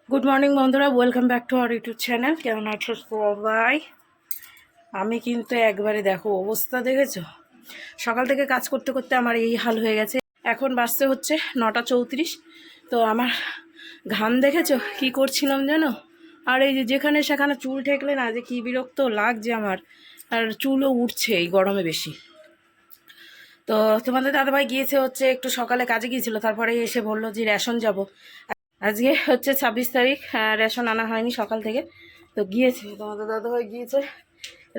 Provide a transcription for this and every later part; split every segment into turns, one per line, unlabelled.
Good morning বন্ধুরা, welcome back to our YouTube channel. কেমন আছো সবাই? আমি কিন্তু একবারে দেখো অবস্থা দেখেছো, সকাল থেকে কাজ করতে করতে আমার এই হাল হয়ে গেছে। এখন বাজতে হচ্ছে 9:34। তো আমার ঘাম দেখেছো কি করছিলাম জানো? আর এই যে যেখানে সেখানে চুল ঠেকলে না যে কি বিরক্ত লাগছে আমার, আর চুলও উঠছে এই গরমে বেশি। তো তোমাদের দাদাভাই গিয়েছে হচ্ছে একটু সকালে কাজে গিয়েছিল, তারপরে এসে বললো যে রেশন যাব। আজকে হচ্ছে 26 তারিখ, রেশন আনা হয়নি সকাল থেকে। তো গিয়েছে তোমাদের দাদাভাই গিয়েছে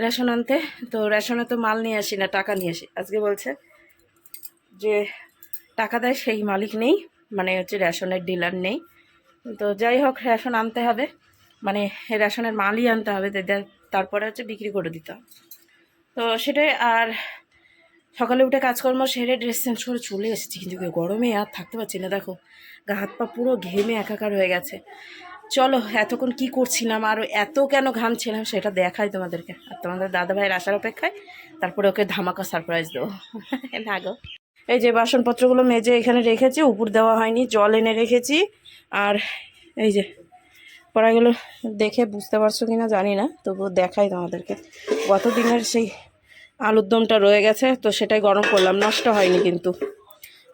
রেশন আনতে। তো রেশনে তো মাল নিয়ে আসি না, টাকা নিয়ে আসি। আজকে বলছে যে টাকা দেয় সেই মালিক নেই, মানে হচ্ছে রেশনের ডিলার নেই। তো যাই হোক, রেশন আনতে হবে, মানে রেশনের মালই আনতে হবে, তারপরে হচ্ছে বিক্রি করে দিতে হবে। তো সেটাই। আর সকালে উঠে কাজকর্ম সেরে ড্রেস চেঞ্জ করে চলে এসেছি, কিন্তু গরমে আর থাকতে পারছি না। দেখো গা হাত পা পুরো ঘেমে একাকার হয়ে গেছে। চলো এতক্ষণ কি করছিলাম আর এত কেন ঘামছিলাম সেটা দেখাই তোমাদেরকে, আর তোমাদের দাদা ভাইয়ের আসার অপেক্ষায়। তারপরে ওকে ধামাকা সারপ্রাইজ দেবো। না গো, এই যে বাসনপত্রগুলো মেজে এখানে রেখেছি, উপর দেওয়া হয়নি, জল এনে রেখেছি। আর এই যে কড়াইগুলো দেখে বুঝতে পারছো কিনা জানি না, তবুও দেখাই তোমাদেরকে। গত দিনের সেই আলুর দমটা রয়ে গেছে, তো সেটাই গরম করলাম, নষ্ট হয়নি কিন্তু।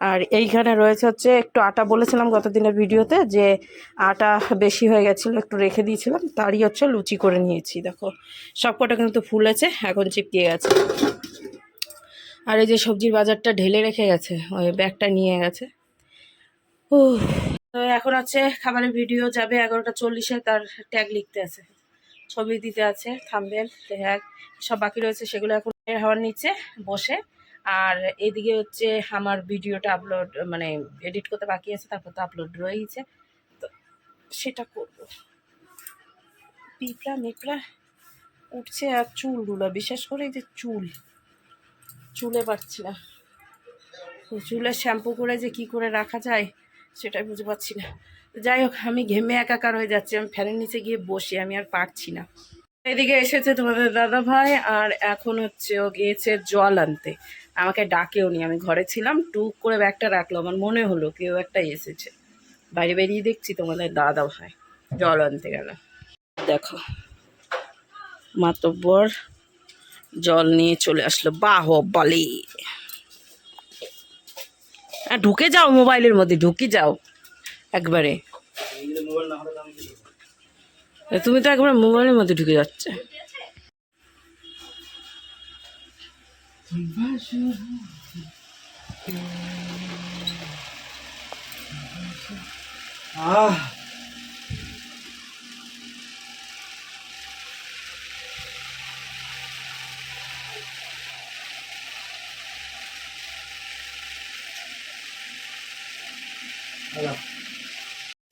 আর এইখানে রয়েছে হচ্ছে একটু আটা, বলেছিলাম গত দিনের ভিডিওতে যে আটা বেশি হয়ে গেছিলো, একটু রেখে দিয়েছিলাম, তারই হচ্ছে লুচি করে নিয়েছি। দেখো সব কটা কিন্তু ফুলেছে, এখন চিপকিয়ে গেছে। আর এই যে সবজির বাজারটা ঢেলে রেখে গেছে, ওই ব্যাগটা নিয়ে গেছে। ও, তো এখন হচ্ছে খাবারের ভিডিও যাবে 11:40-এ, তার ট্যাগ লিখতে আছে, ছবি দিতে আছে, থাম্বনেল ট্যাগ সব বাকি রয়েছে, সেগুলো এখন হাওয়ার নিচে বসে। আর এদিকে হচ্ছে আমার ভিডিওটা আপলোড, মানে এডিট করতে বাকি আছে, তারপর তো আপলোড রয়েছে, তো সেটা করব। পিঁপড়া মেপড়া উঠছে, আর চুলগুলো, বিশেষ করে এই যে চুলে পাচ্ছি না, চুলে শ্যাম্পু করে যে কি করে রাখা যায় সেটাই বুঝতে পারছি না। যাই হোক, আমি ঘেমে একাকার হয়ে যাচ্ছি, আমি ফ্যানের নিচে গিয়ে বসি, আমি আর পারছি না। এদিকে এসেছে তোমাদের দাদা ভাই, আর এখন হচ্ছে ও গিয়েছে জল আনতে। আমাকে ডাকেও নি, আমি ঘরে ছিলাম, টুক করে ব্যাগটা রাখলো, আমার মনে হলো কেউ একটা এসেছে। বাইরে বেরিয়ে দেখছি তোমাদের দাদা ভাই জল আনতে গেল। দেখো মাতব্বর জল নিয়ে চলে আসলো, বাহ বলে। ঢুকে যাও মোবাইলের মধ্যে, ঢুকে যাও একবারে। তুমি তো একবার মোবাইলের মধ্যে ঢুকে যাচ্ছে।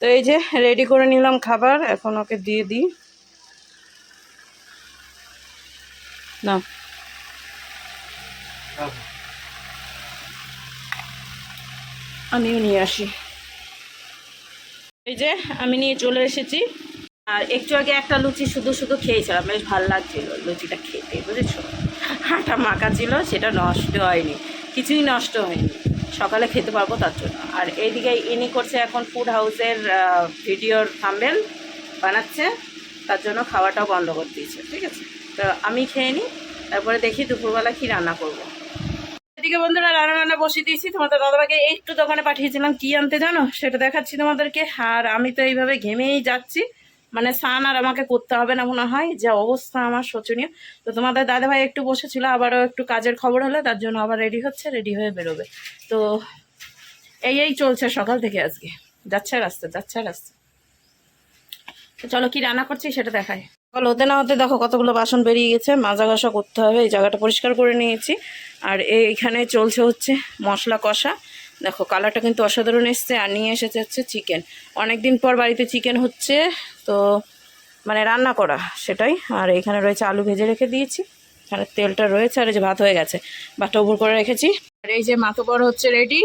তো এই যে রেডি করে নিলাম খাবার, এখন ওকে দিয়ে দিই। না, আমিও নিয়ে আসি। এই যে আমি নিয়ে চলে এসেছি। আর একটু আগে একটা লুচি শুধু শুধু খেয়েছিলাম, বেশ ভালো লাগছিল লুচিটা খেতে, বুঝেছো? আটা মাখা ছিল, সেটা নষ্ট হয়নি, কিছুই নষ্ট হয়নি, সকালে খেতে পারবো তার জন্য। আর এইদিকে ইনি করছে এখন ফুড হাউসের ভিডিওর থাম্বনেল বানাচ্ছে, তার জন্য খাওয়াটাও বন্ধ করে দিয়েছে। ঠিক আছে, তো আমি খেয়ে নিই, তারপরে দেখি দুপুরবেলা কি রান্না করবো। এদিকে বন্ধুরা রান্না বসিয়ে দিয়েছি। তোমাদের দাদাভাইকে একটু দোকানে পাঠিয়েছিলাম, কি আনতে জানো সেটা দেখাচ্ছি তোমাদেরকে। আর আমি তো এইভাবে ঘেমেই যাচ্ছি, মানে স্নান আর আমাকে করতে হবে না মনে হয়, যে অবস্থা আমার শোচনীয়। তো তোমাদের দাদাভাই একটু বসেছিল, আবারও একটু কাজের খবর হলে তার জন্য আবার রেডি হচ্ছে, রেডি হয়ে বেরোবে। তো এই চলছে সকাল থেকে, আজকে যাচ্ছে রাস্তা। তো চলো কি রান্না করছি সেটা দেখাই। সকাল হতে না হতে দেখো কতগুলো বাসন বেরিয়ে গেছে, মাজা ঘষা করতে হবে। এই জায়গাটা পরিষ্কার করে নিয়েছি। আর এইখানে চলছে হচ্ছে মশলা কষা। দেখো কালারটা কিন্তু অসাধারণ এসছে। আর নিয়ে এসেছে হচ্ছে চিকেন, অনেকদিন পর বাড়িতে চিকেন হচ্ছে, তো মানে রান্না করা সেটাই। আর এখানে রয়েছে আলু ভেজে রেখে দিয়েছি, এখানে তেলটা রয়েছে। আর এই যে ভাত হয়ে গেছে, ভাতটা উপর করে রেখেছি। আর এই যে মাতবর হচ্ছে রেডি।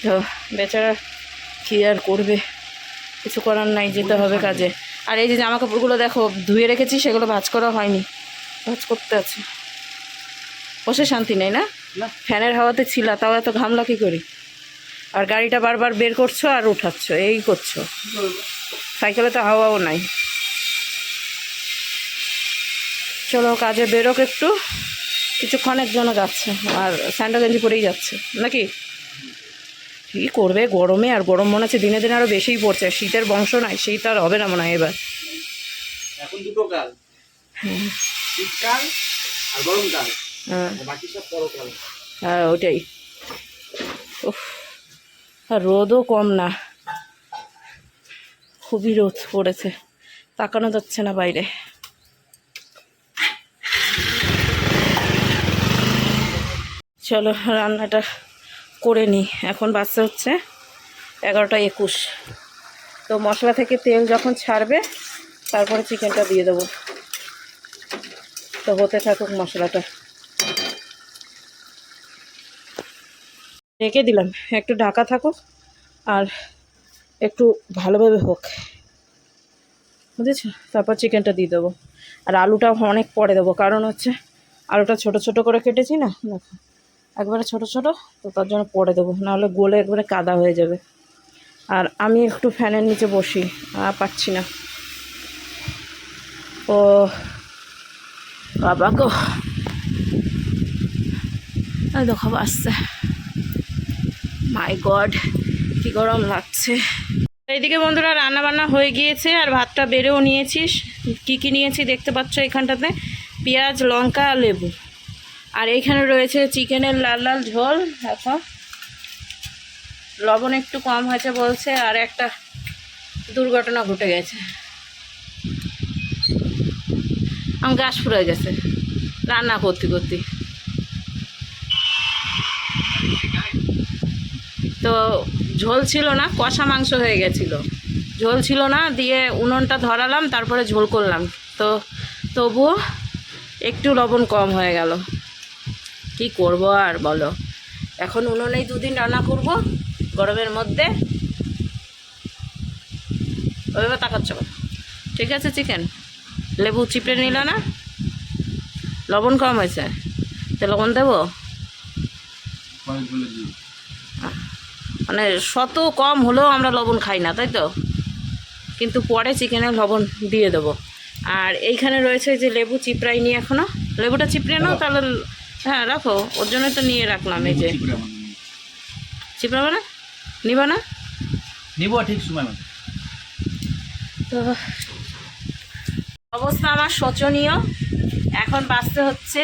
তো বেচারা কি আর করবে, কিছু করার নাই, যেতে হবে কাজে। আর এই যে জামা কাপড়গুলো দেখো ধুয়ে রেখেছি, সেগুলো ভাঁজ করা হয়নি, ভাঁজ করতে আছে। বসে শান্তি নেই না, ফ্যানের হাওয়াতে ছিল, তাও এত ঘামলা কি করি। আর গাড়িটা বারবার বের করছো আর উঠাচ্ছ, এই করছো। সাইকেলে তো হাওয়াও নাই। চলো কাজে বেরোক একটু, কিছুক্ষণের জন্য যাচ্ছে, আর স্যান্ডো গেঞ্জি পরেই যাচ্ছে নাকি? কী করবে গরমে, আর গরম মনে হচ্ছে দিনে দিনে আরও বেশিই পড়ছে। শীতের বংশ নাই, শীত আর হবে না মনে হয় এবার।
এখন দুটো কাল, শীতকাল আর গরমকাল,
হ্যাঁ
বাকি সব পরকাল।
হ্যাঁ ওইটাই। উফ, আর রোদও কম না, খুবই রোদ পড়েছে, তাকানো যাচ্ছে না বাইরে। চলো রান্নাটা করে নিই। এখন বাচ্চা হচ্ছে 11:21। তো মশলা থেকে তেল যখন ছাড়বে তারপরে চিকেনটা দিয়ে দেবো। তো হতে থাকুক মশলাটা, রেখে দিলাম একটু ঢাকা থাকুক আর একটু ভালোভাবে হোক, বুঝেছো? তারপর চিকেনটা দিয়ে দেবো। আর আলুটা অনেক পরে দেবো, কারণ হচ্ছে আলুটা ছোট ছোট করে কেটেছি না, দেখো একবারে ছোট ছোট, তো তার জন্য পরে দেবো, নাহলে গলে একবারে কাদা হয়ে যাবে। আর আমি একটু ফ্যানের নিচে বসি, পাচ্ছি না। ও বাবা গো, দেখো আসছে, মাই গড কি গরম লাগছে। এইদিকে বন্ধুরা রান্না বান্না হয়ে গিয়েছে, আর ভাতটা বেড়েও নিয়েছিস। কি কি নিয়েছি দেখতে পাচ্ছ এখানটাতে, পেঁয়াজ, লঙ্কা, লেবু। আর এইখানে রয়েছে চিকেনের লাল লাল ঝোল। দেখো লবণ একটু কম হয়েছে বলছে, আর একটা দুর্ঘটনা ঘটে গেছে, আমার গ্যাস ফুরিয়ে গেছে রান্না করতে করতে। তো ঝোল ছিল না, কষা মাংস হয়ে গেছিল, ঝোল ছিল না, দিয়ে উনুনটা ধরালাম, তারপরে ঝোল করলাম। তো তবুও একটু লবণ কম হয়ে গেল, কি করব আর বলো। এখন উনুনেই 2 দিন রান্না করব গরমের মধ্যে। ওইভাবে তাকাচ্ছ, ঠিক আছে চিকেন, লেবু চিপড়ে নিল না, লবণ কম হয়েছে, তো লবণ দেবো? মানে শত কম হলেও আমরা লবণ খাই না, তাই তো, কিন্তু পরে চিকেনে লবণ দিয়ে দেবো। আর এইখানে রয়েছে যে লেবু চিপড়াই নিয়ে, এখনও লেবুটা চিপড়ে নাও তাহলে। হ্যাঁ রাখো, ওর জন্য তো নিয়ে রাখলাম। এই যে চিপড়াবে না, নিবা না?
নিব ঠিক সময় মতো।
তো অবস্থা আমার শোচনীয়। এখন বাজতে হচ্ছে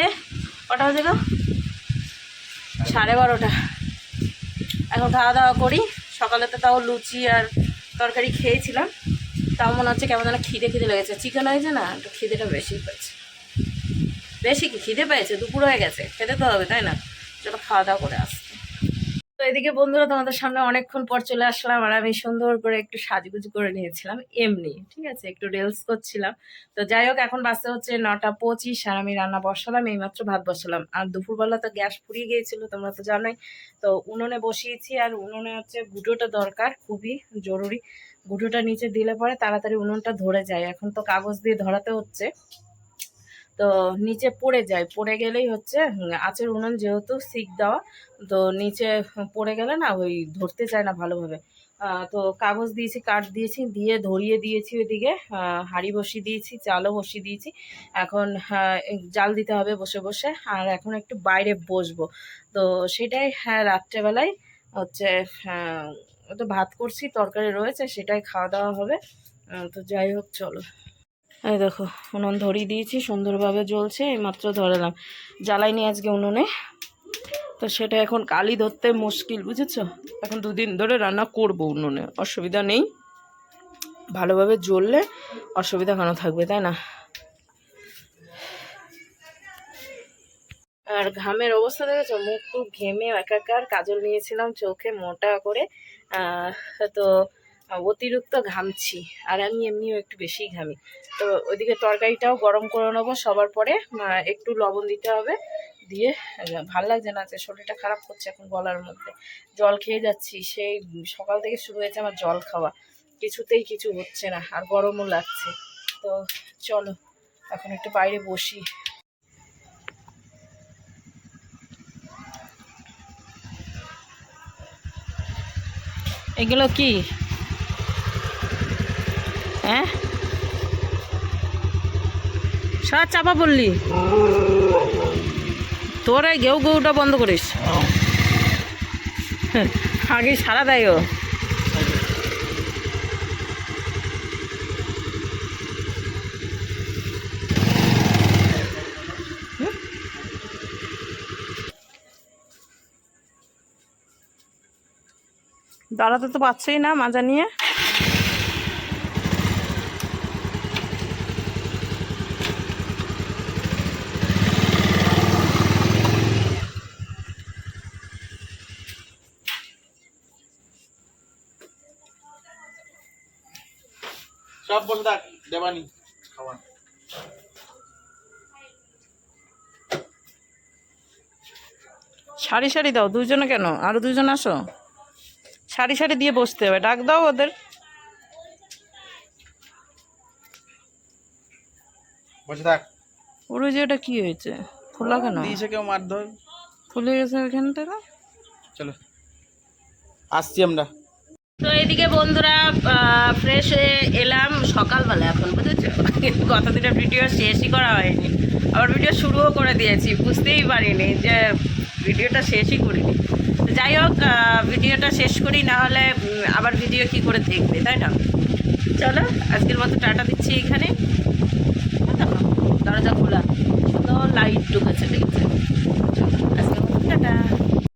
কটা বাজে গো, 12:30। এখন খাওয়া দাওয়া করি। সকালে তো তাও লুচি আর তরকারি খেয়েছিলাম, তাও মনে হচ্ছে কেমন যেন খিদে খিদে লেগেছে। চিকেন হয়েছে না, একটু খিদেটা বেশি পেয়েছে। বেশি কি খিদে পেয়েছে, দুপুর হয়ে গেছে, খেতে তো হবে তাই না? চলো খাওয়া দাওয়া করে আসতে। তো এদিকে বন্ধুরা তোমাদের সামনে অনেকক্ষণ পর চলে আসলাম, আর আমি সুন্দর করে একটু সাজুগুজু করে নিয়েছিলাম এমনি, ঠিক আছে, একটু রিলস করছিলাম। তো যাই হোক, এখন বাজতে হচ্ছে 9:25, আর আমি রান্না বসালাম, এইমাত্র ভাত বসালাম। আর দুপুরবেলা তো গ্যাস ফুরিয়ে গিয়েছিল, তোমরা তো জানোই। তো উনুনে বসিয়েছি, আর উনুনে হচ্ছে গুঁটোটা দরকার, খুবই জরুরি। গুঁটোটা নিচে দিলে পরে তাড়াতাড়ি উনুনটা ধরে যায়। এখন তো কাগজ দিয়ে ধরাতে হচ্ছে, তো নিচে পড়ে যায়, পড়ে গেলেই হচ্ছে আঁচের উনুন যেহেতু সিক দেওয়া, তো নিচে পড়ে গেলে না ওই ধরতে চায় না ভালোভাবে। তো কাগজ দিয়েছি, কাঠ দিয়েছি, দিয়ে ধরিয়ে দিয়েছি ওইদিকে। হাঁড়ি বসিয়ে দিয়েছি, চালও বসিয়ে দিয়েছি। এখন জাল দিতে হবে বসে বসে। আর এখন একটু বাইরে বসবো, তো সেটাই। হ্যাঁ রাত্রেবেলায় হচ্ছে তো ভাত করছি, তরকারি রয়েছে, সেটাই খাওয়া দাওয়া হবে। তো যাই হোক চলো। এই দেখো উনুন ধরিয়ে দিয়েছি, সুন্দরভাবে জ্বলছে, এইমাত্র ধরালাম। জ্বালাইনি আজকে উনুনে, তো সেটা এখন কালি ধরতে মুশকিল, বুঝেছো? এখন 2 দিন ধরে রান্না করব উনুনে, অসুবিধা নেই, ভালোভাবে জ্বললে অসুবিধা কেন থাকবে, তাই না? আর ঘামের অবস্থা দেখেছো, মুখ টুক ঘেমে একাকার। কাজল নিয়েছিলাম চোখে মোটা করে, তো অতিরিক্ত ঘামছি, আর আমি এমনিও একটু বেশি ঘামি। তো ওইদিকে তরকারিটাও গরম করে নেবো সবার পরে, একটু লবণ দিতে হবে, দিয়ে ভাল লাগছে না, যে শরীরটা খারাপ করছে এখন গলার মধ্যে। জল খেয়ে যাচ্ছি, সেই সকাল থেকে শুরু হয়েছে আমার জল খাওয়া, কিছুতেই কিছু হচ্ছে না, আর গরমও লাগছে। তো চলো এখন একটু বাইরে বসি। এগুলো কি হ্যাঁ সারা চাপা বললি তোর এই ঘেউ ঘেউটা বন্ধ করিস আগে সারা দেয় ও দাঁড়াতে তো পারছেই না মাজা নিয়ে
সব বসে থাক দেবানি খাওয়ান।
সারি সারি দাও দুইজনে কেন আরো দুইজন আসো সারি সারি দিয়ে বসতে হবে ডাক দাও ওদের
বসে থাক।
ওরে যে এটা কি হয়েছে খোলা কেন
দিয়েছে কেউ মারধর।
খুলে গেছে ওইখানটা না
চলো আসছি আমরা।
তো এদিকে বন্ধুরা ফ্রেশ হয়ে এলাম সকালবেলা এখন বুঝেছো কিন্তু গত দিনের ভিডিও শেষই করা হয়নি আবার ভিডিও শুরুও করে দিয়েছি বুঝতেই পারিনি যে ভিডিওটা শেষই করিনি তো যাই হোক ভিডিওটা শেষ করি না হলে আবার ভিডিও কি করে দেখবে তাই না চলো আজকের মতো টাটা দিচ্ছি এখানে দরজা খোলা সুন্দর লাইট ঢুকেছে দেখছে আজকের মতো টাটা।